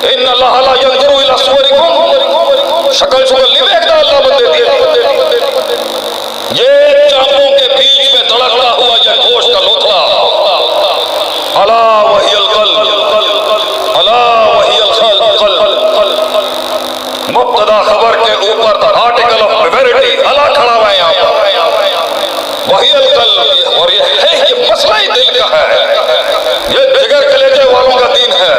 ان اللہ لا ينظر الى صورکم، شکل شکل نہیں دیکھتا اللہ بندے دیے. یہ چاپوں کے بیچ میں دھڑکتا ہوا یہ گوشت کا لوتھڑا، الا وہی القلب، الا وہی القلب، مبتدا خبر کے اوپر آرٹیکل آف پریورٹی الا کھڑا ہوا ہے یہاں پر، وہی القلب. اور یہ ہے، یہ مسئلہ ہی دل کا ہے، یہ جگر کلیجے والوں کا دین ہے.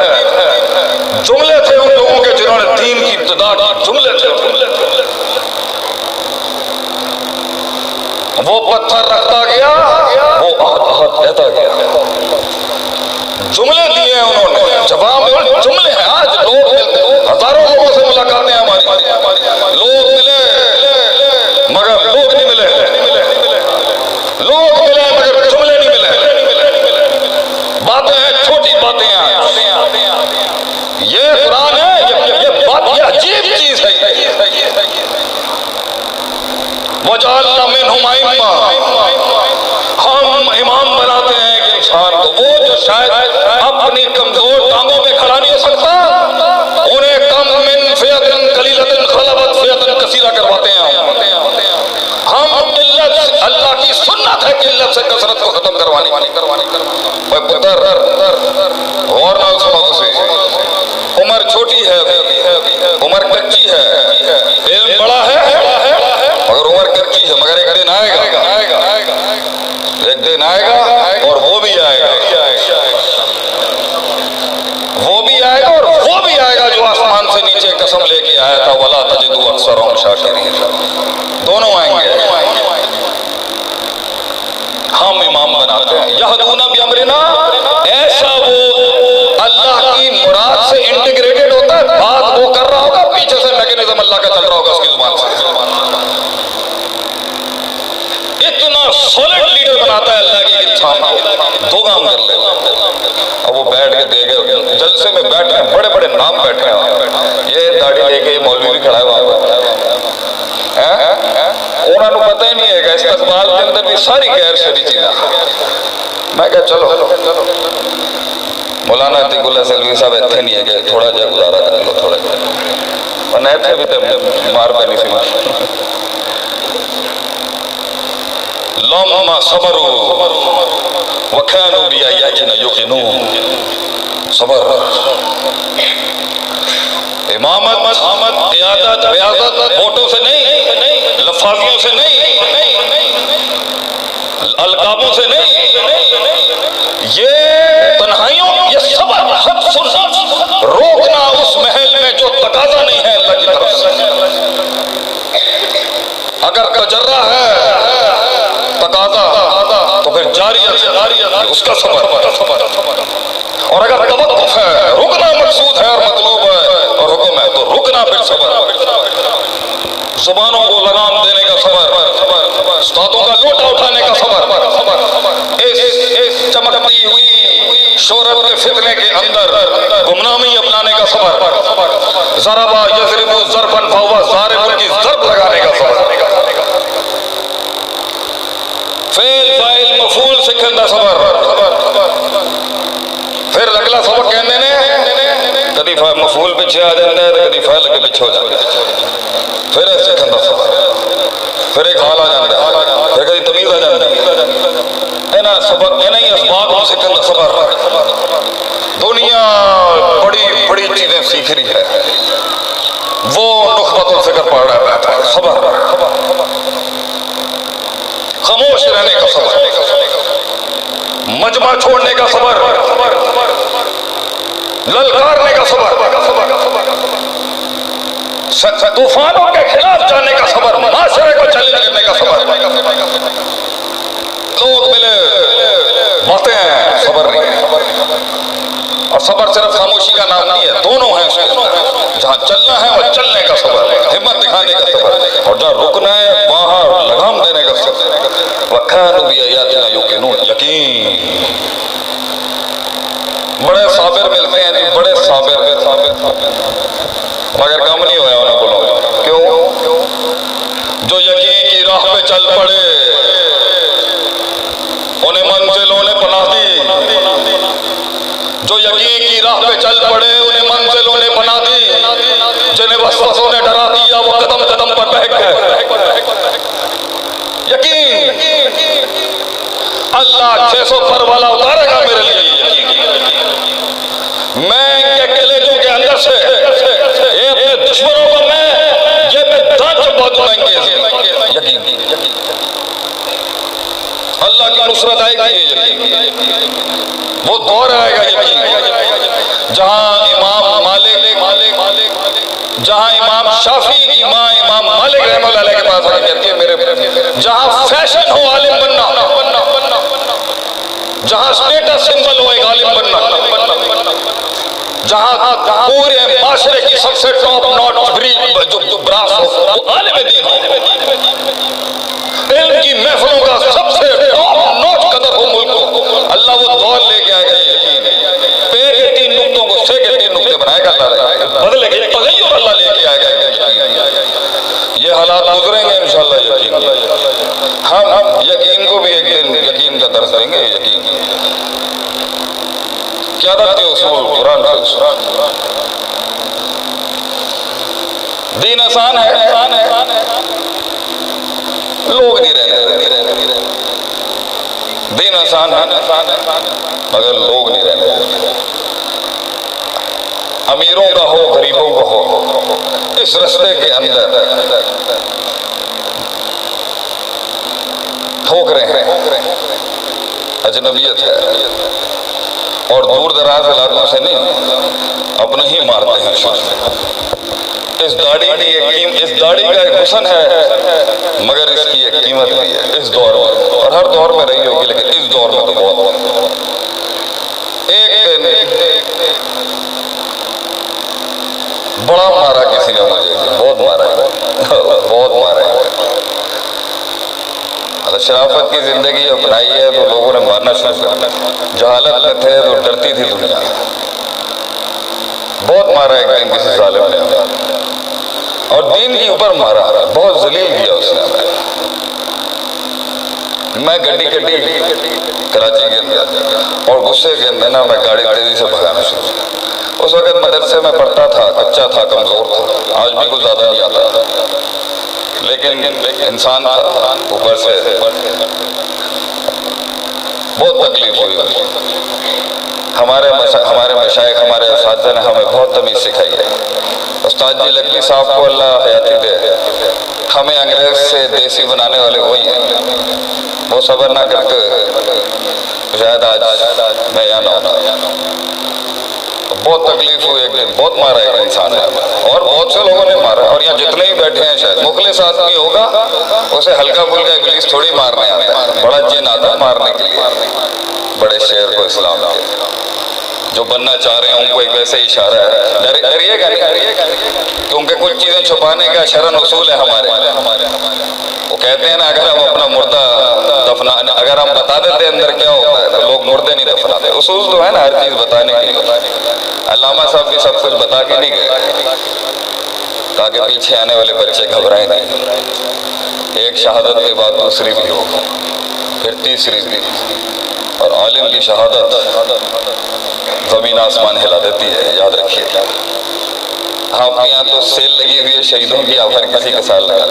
جملے تھے ان لوگوں کے جنہوں نے دین کی ابتدا کی، جملے تھے. وہ پتھر رکھتا گیا، وہ آہت کہتا گیا. جملے دیے انہوں نے، جواب میں جملے ہیں. آج لوگ ہزاروں لوگوں سے ملاقاتیں ہماری، لوگ ملے مگر لوگ نہیں ملے، لوگ ملے مگر جملے نہیں ملے. باتیں ہیں، چھوٹی باتیں ہیں. یہ قرآن ہے، یہ بات، یہ عجیب چیز ہے. وَجَعَلْنَا مِنْهُمْ أَئِمَّةً، ہم امام بناتے ہیں ایک انسان کو، وہ جو شاید اپنی کمزور ٹانگوں پہ کھڑا نہیں ہو سکتا، انہیں کم من فئۃ قلیلۃ غلبت فئۃ کثیرہ کرواتے ہیں. ہم قلت، اللہ کی سنت ہے قلت سے کثرت کو ختم کروانی. اے پتر غور نہ سنو، تسی عمر چھوٹی ہے، عمر کچی ہے، علم بڑا ہے مگر عمر کچی ہے. مگر ایک دن آئے گا، ایک دن آئے گا اور وہ بھی آئے گا، وہ بھی آئے گا اور وہ بھی آئے گا جو آسمان سے نیچے قسم لے کے آیا تھا، وَلَا تَجِدُ أَكْثَرَهُمْ شَاكِرِينَ. دونوں آئیں گے. ہم امام بناتے ہیں. یہدون بامرنا، ایسا وہ اللہ کی مراد سے انٹیگریٹڈ ہوتا ہے، بات وہ کر رہا ہوگا، پیچھے سے میکینزم اللہ کا چل رہا ہوگا اس کی زبان سے. اتنا سولڈ لیڈر بناتا ہے اللہ کی انسان کو. دو کام کر لے. اب وہ بیٹھ کے دے گئے جلسے میں، بیٹھے ہیں بڑے بڑے نام بیٹھے ہیں، یہ داڑھی لے کے یہ مولوی بھی کھڑا ہے وہاں پر. انہوں نے پتہ ہی نہیں ہے کہ استقبال کے اندر بھی ساری غیر شرعی چیزیں. میں کہا چلو مولانا عتیق اللہ سلوی صاحب اتنے نہیں ہے کہ تھوڑا جا گزارا کر لو، تھوڑا جا اور اتنے بھی تے مار پہ نہیں سی. لما صبروا وكانوا بآياتنا يوقنون. صبر، امامت، قیادت، ریاضت ووٹوں سے نہیں، لفاظیوں سے نہیں، القابوں سے نہیں، یہ تنہائیوں، یہ صبر، حق سننا، روکنا اس محل میں جو تقاضا نہیں ہے اللہ کی طرف سے. اگر تجرہ ہے تقاضا تو پھر جاریت، اس کا صبر. اور اگر توقف ہے، رکنا مقصود ہے اور مطلوب ہے اور حکم ہے، تو رکنا پھر صبر. زبانوں کو لگام دینے کا صبر، استادوں کا لوٹا اٹھانے کا صبر، اس چمکتی ہوئی شہرت کے فتنے کے اندر گمنامی اپنانے کا صبر، ضربا یضرب ضربا فہو ضارب کی ضرب لگانے کا صبر، فعل فاعل مفعول سکھن دا صبر. پھر اگلا سبق کہنے نے کدی مفعول پیچھے آ جاتا ہے تو کدی فعل کے پیچھے ہو جاتا ہے. پھر ایک سکھن دا صبر، پھر ایک حال آ جاتا ہے، پھر کدی تمیز آ جاتا ہے. اینا سبق، اینا ہی اسباب کو سکھن دا صبر. دنیا بڑی بڑی چیزیں سیکھ رہی ہے، وہ نخبۃ الفکر پڑھ رہا ہے. صبر، خاموش رہنے کا صبر، مجمع چھوڑنے کا صبر، للکارنے کا صبر، طوفانوں کے خلاف جانے کا صبر، معاشرے کو چیلنج کرنے کا صبر. لوگ ملے باتیں ہیں، صبر نہیں ہے. اور صبر صرف خاموشی کا نام نہیں ہے، دونوں ہیں اس کے. جہاں چلنا ہے وہ چلنے کا صبر، ہمت دکھانے کا صبر، اور جہاں رکنا ہے وہاں لگام دینے کا صبر. وَكَانُوا بِآيَاتِنَا يُوقِنُونَ. یقین. بڑے صابر ملتے ہیں، بڑے صابر، مگر کم نہیں ہوا انہیں بولو. کیوں؟ جو یقین کی راہ پہ چل پڑے انہیں منزلوں نے پناہ دی. جو یقین کی راہ پہ چل پڑے انہیں منزلوں نے کے کلیجوں کے اندر سے یہ اپنے دشمنوں کو میں دانت بہت اڑائیں گے، یقین اللہ کی نصرت آئے گی، یقین وہ دور آئے گا، یقین جہاں امام مالک، جہاں امام شافعی کی ماں امام مالک رحمہ اللہ علیہ کے پاس آ کے کہتی ہے میرے، جہاں فیشن ہو عالم بننا، جہاں سٹیٹس سمبل ہو ایک عالم بننا، جہاں پورے معاشرے کی سب سے ٹاپ نوٹ جو براس ہو وہ عالم دین ہو، علم کی محفلوں کا سب سے ٹاپ نوٹ قدر ہو ملک کو، اللہ وہ دور لے کے آئے گا، یقین پیر کے 3 نقطوں کو سے کے 3 نقطے بنائے گا، اللہ بدلے گا، تغیر اللہ لے کے آئے گا، یہ حالات گزریں گے انشاءاللہ، یقین ہم یقین کو بھی ایک دن یقین کا درس دیں گے، یقین قیادت کے اصول، قرآن کے اصول، دین آسان ہے، لوگ نہیں رہنے، دین آسان ہے مگر لوگ نہیں رہنے، امیروں کا ہو غریبوں کا ہو، اس رستے کے اندر ٹھوکریں ہیں، اجنبیت ہے، اور دور دراز علاقوں سے نہیں، اپنے ہی مارتے ہیں شاید۔ اس داڑھی کا ایک حسن ہے مگر اس کی ایک قیمت بھی ہے اس دور میں، اور ہر دور میں رہی ہوگی لیکن اس دور میں تو بہت۔ ایک دن بڑا مارا کسی نے مجھے، بہت مارا ہے، بہت مارا ہے، شرافت کی زندگی اپنائی ہے تو لوگوں نے مارنا شروع کر، جہالت میں تھے تو ڈرتی تھی دنیا، بہت مارا ایک دن کسی ظالم نے، اور دین کے اوپر مارا، بہت ذلیل کیا اس نے۔ میں گڈی کراچی کے اندر، اور غصے کے اندر نا میں گاڑی تیزی سے بھگانا شروع کیا۔ اس وقت مدرسے میں پڑھتا تھا، کچا تھا، کمزور تھا، آج بھی کچھ زیادہ نہیں آتا، لیکن انسان تھا، اوپر سے بہت تکلیف ہوئی۔ ہمارے مشائخ، ہمارے اساتذہ نے ہمیں بہت تمیز سکھائی ہے۔ استاد جی لکھی صاحب کو اللہ حیاتی دے، ہمیں انگریز سے دیسی بنانے والے وہی ہیں، وہ صبر نہ کرتے شاید آج میں یہاں نہ ہوتا۔ بہت تکلیف ہوئی ایک دن، بہت مارا ایک انسان نے، اور بہت سے لوگوں نے مارا، اور یہاں جتنے ہی بیٹھے ہیں شاید مخلص آدمی ہوگا اسے ہلکا پھلکا ابلیس تھوڑی مارنے آتا ہے، بڑا جن آتا ہے مارنے کے لیے بڑے شیر کو اسلام کے، جو بننا چاہ رہے ہیں ان کو ایک ویسے اشارہ ہے، ڈریے گا نہیں، کیونکہ کچھ چیزیں چھپانے کا شرعن اصول ہے ہمارے، وہ کہتے ہیں نا اگر ہم اپنا مردہ اگر ہم بتا دیتے اندر کیا ہوتا ہے تو لوگ مردے نہیں دفناتے، اصول تو ہے نا ہر چیز بتانے کے لیے۔ علامہ صاحب بھی سب کچھ بتا کے نہیں گئے تاکہ پیچھے آنے والے بچے گھبرائیں نہیں، ایک شہادت کے بعد دوسری بھی ہو، پھر تیسری بھی، اور عالم کی شہادت زمین آسمان ہلا دیتی ہے، یاد رکھیے۔ آپ کے یہاں تو سیل لگی ہوئی ہے شہیدوں کی، آپ ہر کسی کے ساتھ لگا،